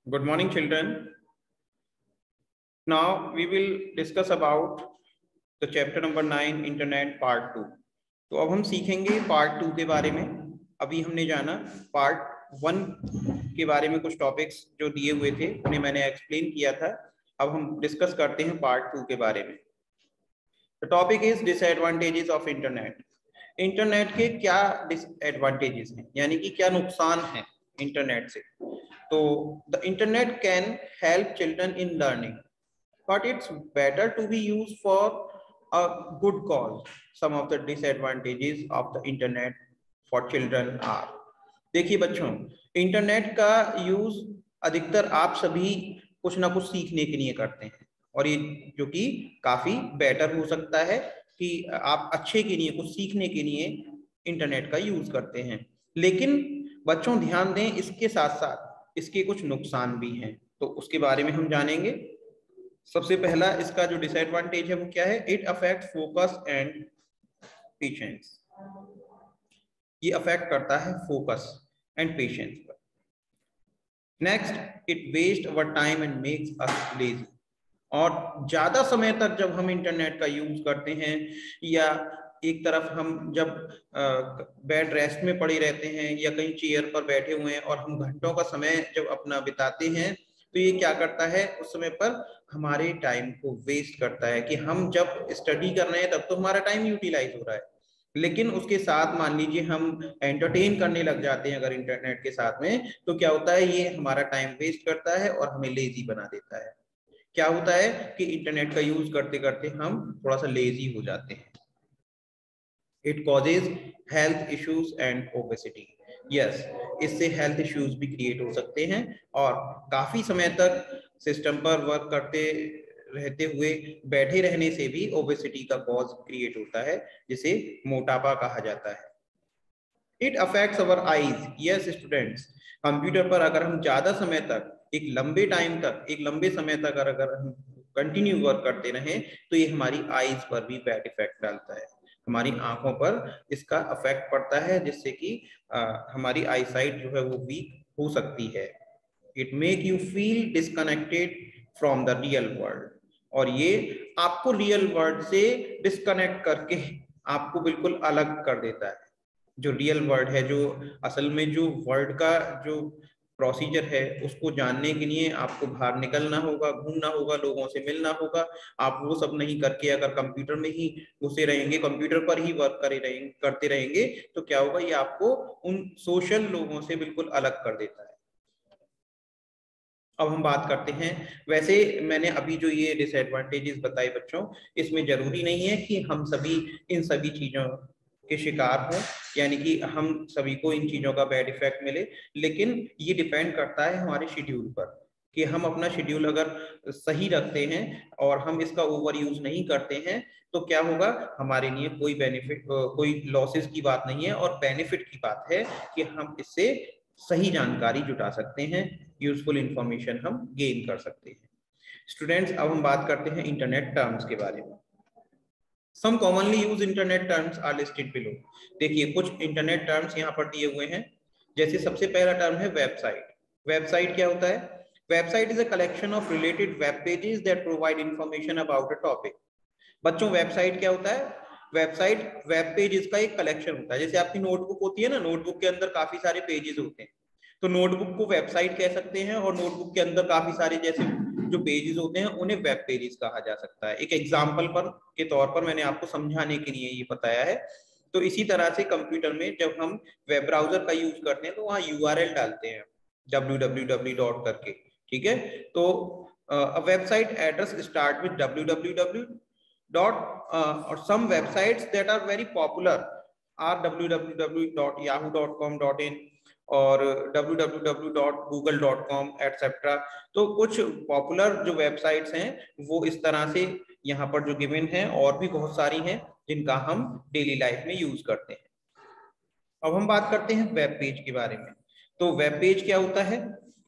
Good morning, children. Now we will discuss about the chapter number 9, Internet Part 2. तो अब हम सीखेंगे part 2 के बारे में. अभी हमने जाना पार्ट 1 के बारे में. कुछ टॉपिक्स जो दिए हुए थे उन्हें मैंने एक्सप्लेन किया था. अब हम डिस्कस करते हैं पार्ट 2 के बारे में. The topic is disadvantages of internet. Internet के क्या डिसएडवांटेजेस हैं, यानी कि क्या नुकसान है इंटरनेट से. तो the internet can help children in learning, but it's better to be use for a good cause. Some of the disadvantages of the internet for children are. देखिए बच्चों, इंटरनेट का यूज अधिकतर आप सभी कुछ ना कुछ सीखने के लिए करते हैं, और ये जो कि काफी बेटर हो सकता है कि आप अच्छे के लिए, कुछ सीखने के लिए इंटरनेट का यूज करते हैं. लेकिन बच्चों ध्यान दें, इसके साथ साथ इसके कुछ नुकसान भी हैं, तो उसके बारे में हम जानेंगे. सबसे पहला इसका जो डिसएडवांटेज है वो क्या है? It affect focus and patience. ये अफेक्ट करता है फोकस एंड पेशेंस पर. Next, it waste our time and makes us lazy. और ज्यादा समय तक जब हम इंटरनेट का यूज करते हैं, या एक तरफ हम जब बेड रेस्ट में पड़े रहते हैं या कहीं चेयर पर बैठे हुए हैं और हम घंटों का समय जब अपना बिताते हैं, तो ये क्या करता है? उस समय पर हमारे टाइम को वेस्ट करता है. कि हम जब स्टडी कर रहे हैं तब तो हमारा टाइम यूटिलाइज हो रहा है, लेकिन उसके साथ मान लीजिए हम एंटरटेन करने लग जाते हैं अगर इंटरनेट के साथ में, तो क्या होता है? ये हमारा टाइम वेस्ट करता है और हमें लेजी बना देता है. क्या होता है कि इंटरनेट का यूज करते करते हम थोड़ा सा लेजी हो जाते हैं. It causes health issues and obesity. Yes, इससे हेल्थ इश्यूज भी क्रिएट हो सकते हैं, और काफी समय तक सिस्टम पर वर्क करते रहते हुए बैठे रहने से भी ओबेसिटी का कॉज क्रिएट होता है, जिसे मोटापा कहा जाता है. It affects our eyes. Yes students, computer पर अगर हम ज्यादा समय तक, एक लंबे टाइम तक, एक लंबे समय तक अगर हम कंटिन्यू वर्क करते रहें, तो ये हमारी आईज पर भी बैड इफेक्ट डालता है. हमारी आंखों पर इसका अफेक्ट पड़ता है, जिससे कि हमारी आई साइट जो है वो वीक हो सकती है. It make you feel disconnected from the real world. और ये आपको रियल वर्ल्ड से डिस्कनेक्ट करके आपको बिल्कुल अलग कर देता है. जो रियल वर्ल्ड है, जो असल में जो वर्ल्ड का जो प्रोसीजर है, उसको जानने के लिए आपको बाहर निकलना होगा, घूमना होगा, लोगों से मिलना होगा. आप वो सब नहीं करके अगर कंप्यूटर में ही घुसे रहेंगे, कंप्यूटर पर ही वर्क करते रहेंगे, तो क्या होगा? ये आपको उन सोशल लोगों से बिल्कुल अलग कर देता है. अब हम बात करते हैं. वैसे मैंने अभी जो ये डिसएडवांटेजेस बताए बच्चों, इसमें जरूरी नहीं है कि हम सभी इन सभी चीजों के शिकार हों, यानी कि हम सभी को इन चीजों का बैड इफेक्ट मिले. लेकिन ये डिपेंड करता है हमारे शेड्यूल पर, कि हम अपना शेड्यूल अगर सही रखते हैं और हम इसका ओवर यूज नहीं करते हैं, तो क्या होगा? हमारे लिए कोई बेनिफिट, कोई लॉसेस की बात नहीं है, और बेनिफिट की बात है कि हम इससे सही जानकारी जुटा सकते हैं, यूजफुल इंफॉर्मेशन हम गेन कर सकते हैं. स्टूडेंट्स, अब हम बात करते हैं इंटरनेट टर्म्स के बारे में. Some commonly use internet terms are listed below. देखिए, कुछ इंटरनेट टर्म्स यहाँ पर दिए हुए हैं. जैसे सबसे पहला टर्म है वेबसाइट. वेबसाइट क्या होता है? Website is a collection of related web pages that provide information about a topic. बच्चों, वेबसाइट क्या होता है? वेबसाइट वेब पेजेस का एक कलेक्शन होता है. जैसे आपकी नोटबुक होती है ना, नोटबुक के अंदर काफी सारे पेजेस होते हैं, तो नोटबुक को वेबसाइट कह सकते हैं, और नोटबुक के अंदर काफी सारे जैसे जो पेजेस होते हैं उन्हें वेब पेजेस कहा जा सकता है. एक एग्जांपल पर के तौर पर मैंने आपको समझाने के लिए ये बताया है. तो इसी तरह से कंप्यूटर में जब हम वेब ब्राउजर का यूज करते हैं, तो वहाँ यूआरएल डालते हैं www करके. ठीक है, तो a website address start with www or some websites that are very popular are www.yahoo.com.in और www.google.com etc. तो कुछ पॉपुलर जो वेबसाइट्स हैं वो इस तरह से यहाँ पर जो गिवन है, और भी बहुत सारी हैं जिनका हम डेली लाइफ में यूज करते हैं. अब हम बात करते हैं वेब पेज के बारे में. तो वेब पेज क्या होता है?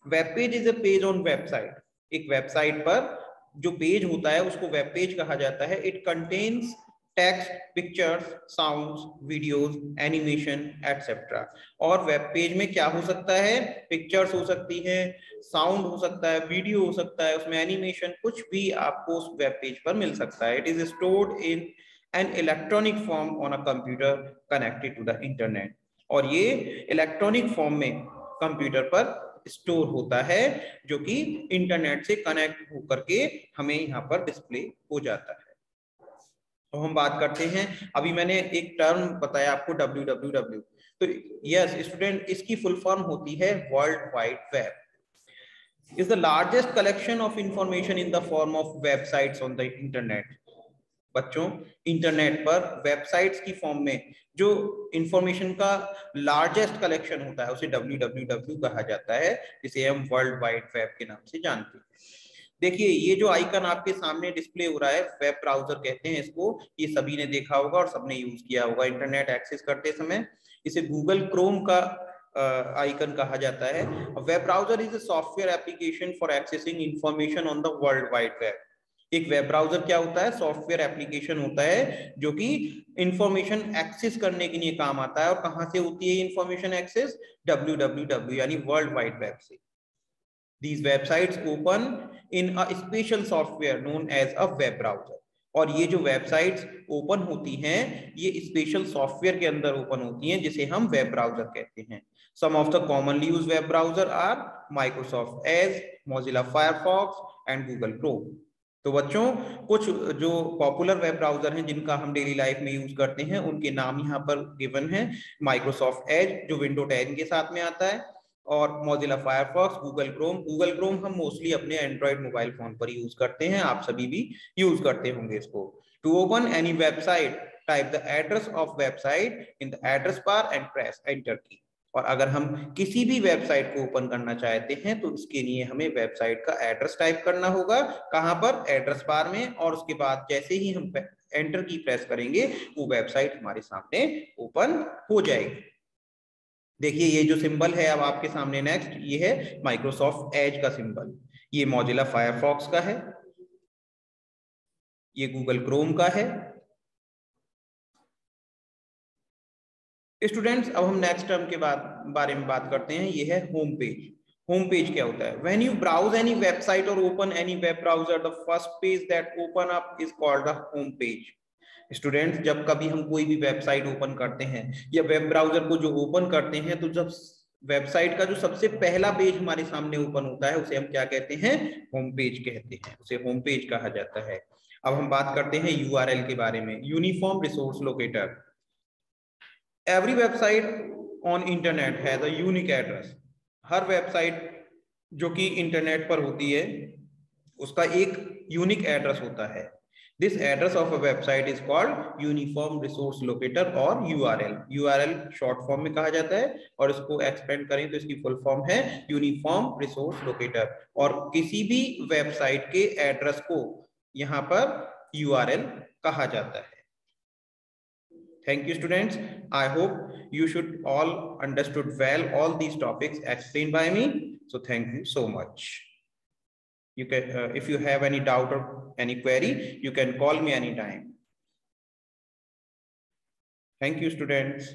Web page is a page on website. एक वेबसाइट पर जो पेज होता है उसको वेब पेज कहा जाता है. It contains text, pictures, sounds, videos, animation etcetera. और वेब पेज में क्या हो सकता है, पिक्चर्स हो सकती है, साउंड हो सकता है, वीडियो हो सकता है, उसमें एनिमेशन, कुछ भी आपको उस वेब पेज पर मिल सकता है। It is stored in an electronic form on a computer connected to the internet. और ये इलेक्ट्रॉनिक फॉर्म में कंप्यूटर पर स्टोर होता है, जो कि इंटरनेट से कनेक्ट होकर के हमें यहाँ पर डिस्प्ले हो जाता है। तो हम बात करते हैं, अभी मैंने एक टर्म बताया आपको www, तो यस स्टूडेंट, इसकी फुल फॉर्म होती है world wide web. Is the largest collection of information in the form of websites on the internet. बच्चों, इंटरनेट पर वेबसाइट्स की फॉर्म में जो इंफॉर्मेशन का लार्जेस्ट कलेक्शन होता है उसे www कहा जाता है, जिसे हम वर्ल्ड वाइड वेब के नाम से जानते हैं। देखिए, ये जो आइकन आपके सामने डिस्प्ले हो रहा है, वेब ब्राउजर कहते हैं इसको। ये सभी ने देखा होगा और सबने यूज किया होगा इंटरनेट एक्सेस करते समय। इसे गूगल क्रोम का आइकन कहा जाता है। Web browser is a software application for accessing information on the world wide web. एक वेब ब्राउजर क्या होता है, सॉफ्टवेयर एप्लीकेशन होता है जो कि इंफॉर्मेशन एक्सेस करने के लिए काम आता है। और कहां से होती है इंफॉर्मेशन एक्सेस, www यानी वर्ल्ड वाइड वेब से। These websites open in a special software known as a web browser। और ये जो वेबसाइट्स ओपन होती हैं, ये स्पेशल सॉफ्टवेयर के अंदर ओपन होती हैं, जिसे हम वेब ब्राउजर कहते हैं। Some of the commonly use web browser are Microsoft Edge, Mozilla Firefox and Google Chrome. तो बच्चों, कुछ जो पॉपुलर वेब ब्राउजर हैं जिनका हम डेली लाइफ में यूज करते हैं, उनके नाम यहाँ पर गिवन है। माइक्रोसॉफ्ट एज जो विंडो 10 के साथ में आता है, और Mozilla Firefox, Google Chrome. Google Chrome हम मोस्टली अपने एंड्रॉइड मोबाइल फोन पर यूज करते हैं, आप सभी भी यूज करते होंगे इसको। To open any website, type the address of website in the address bar and press enter key. और अगर हम किसी भी वेबसाइट को ओपन करना चाहते हैं तो इसके लिए हमें वेबसाइट का एड्रेस टाइप करना होगा। कहां पर, एड्रेस बार में। और उसके बाद जैसे ही हम एंटर की प्रेस करेंगे, वो वेबसाइट हमारे सामने ओपन हो जाएगी। देखिए, ये जो सिंबल है अब आपके सामने नेक्स्ट, ये है माइक्रोसॉफ्ट एज का सिंबल। ये मोजिला फायरफॉक्स का है, ये गूगल क्रोम का है। स्टूडेंट्स, अब हम नेक्स्ट टर्म के बारे में बात करते हैं, ये है होम पेज। होम पेज क्या होता है? When you browse any website और open any web browser, the first page that open up is called the home page. Students, जब कभी हम कोई भी वेबसाइट ओपन करते हैं या वेब ब्राउजर को जो ओपन करते हैं, तो जब वेबसाइट का जो सबसे पहला पेज हमारे सामने ओपन होता है, उसे हम क्या कहते हैं? होम पेज कहते हैं, उसे होम पेज कहा जाता है। अब हम बात करते हैं यूआरएल के बारे में, uniform resource locator. Every website on internet has a unique address. Her website जो कि इंटरनेट पर होती है, उसका एक यूनिक एड्रेस होता है। This address of a website is called Uniform Resource Locator और URL। URL शॉर्ट फॉर्म में कहा जाता है, और इसको एक्सपेंड करें तो इसकी फुल फॉर्म है यूनिफॉर्म रिसोर्स लोकेटर। और किसी भी वेबसाइट के एड्रेस को यहाँ पर URL कहा जाता है। Thank you, students. I hope you should all understood well all these topics explained by me. So thank you so much. You can, if you have any doubt or any query, you can call me anytime. Thank you, students.